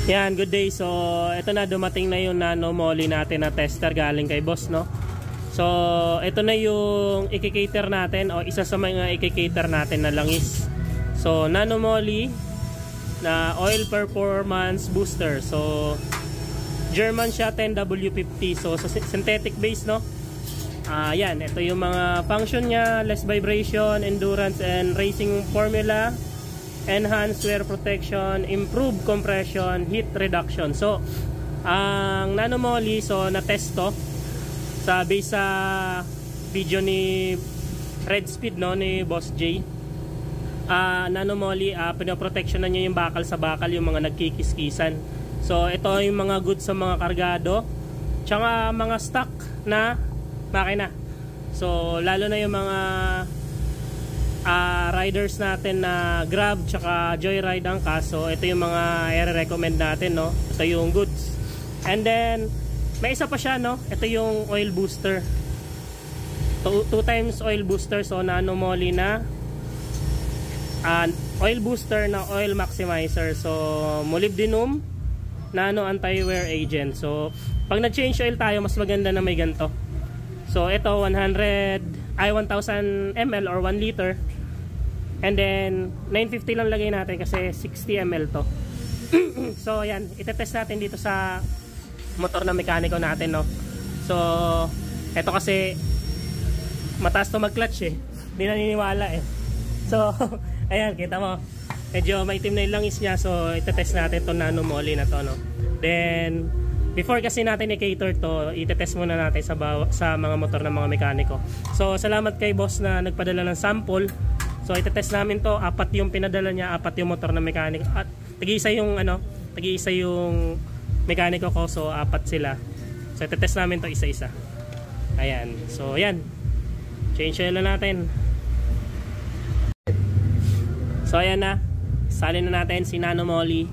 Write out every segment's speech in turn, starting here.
Yan, good day. So, ito na, dumating na yung nano moly natin na tester galing kay boss, no? So, ito na yung i-cater natin o isa sa mga i-cater natin na langis. So, nano moly na oil performance booster. So, German siya, 10W50. So, synthetic base, no? Yan, ito yung mga function niya: less vibration, endurance and racing formula, enhanced wear protection, improved compression, heat reduction. So, ang nano moly, so na-test to sa base sa video ni Red Speed, no, ni Boss J. Nano moly, pinoprotection na niya yung bakal sa bakal, yung mga nagkikiskisan. So, ito yung mga goods sa mga kargado, tsaka mga stock na makina. So, lalo na yung mga riders natin na Grab tsaka Joyride ang kaso, ito yung mga i-recommend natin, no? Ito yung goods. And then may isa pa siya, no? Ito yung oil booster, 2 times oil booster. So, nano moly na oil booster na oil maximizer. So, molybdenum nano anti-wear agent. So, pag nag-change oil tayo, mas maganda na may ganito. So, ito 1000 ml or 1 liter. And then 950 lang lagay natin kasi 60 ml to. So, yan, itetest natin dito sa motor na mekaniko natin, no. So, ito kasi mataas to mag-clutch eh. Hindi naniniwala eh. So, ayan, kita mo. Medyo maitim na yung langis niya. So, itetest natin to nano moly na to, no. Then, before kasi natin i-cater to, itetest muna natin sa mga motor ng mga mekaniko. So, salamat kay boss na nagpadala ng sample. So, itetest namin to. 4 yung pinadala niya, 4 yung motor ng mekaniko. At tag-iisa yung mekaniko ko. So, 4 sila. So, itetest namin to isa-isa. Ayan. So, ayan. Change oil na natin. So, ayan na. Salin na natin si nano moly.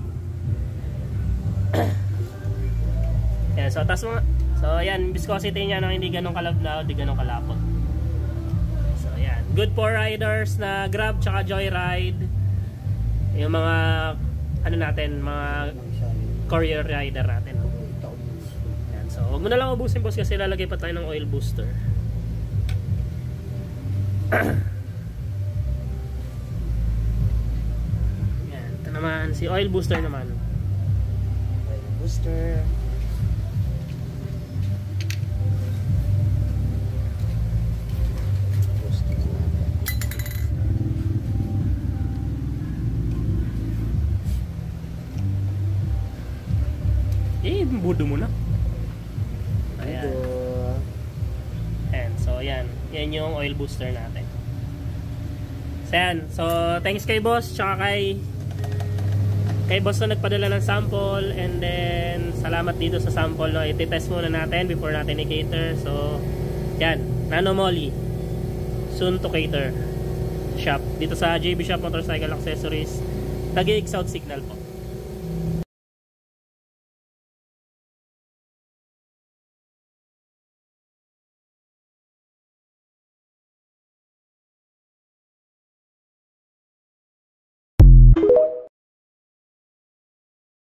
Yan, so tas mga, so yan, viscosity niya no, hindi ganun kalablaw, hindi ganun kalapot. So yan, good for riders na Grab tsaka Joyride. Yung mga ano natin, mga courier rider natin. Yan, so wag mo na lang ubusin boss kasi lalagay pa tayo ng oil booster. Yan, ito naman si oil booster naman. Oil booster. Budo mo na. Ayan. And so yan. Yan yung oil booster natin. So yan. So thanks kay boss tsaka kay boss na nagpadala ng sample. And then salamat dito sa sample, no. Iti-test muna natin before natin i-cater. So yan. Nano moly. Soon to cater shop. Dito sa JB Shop Motorcycle Accessories. Taguig South Signal po.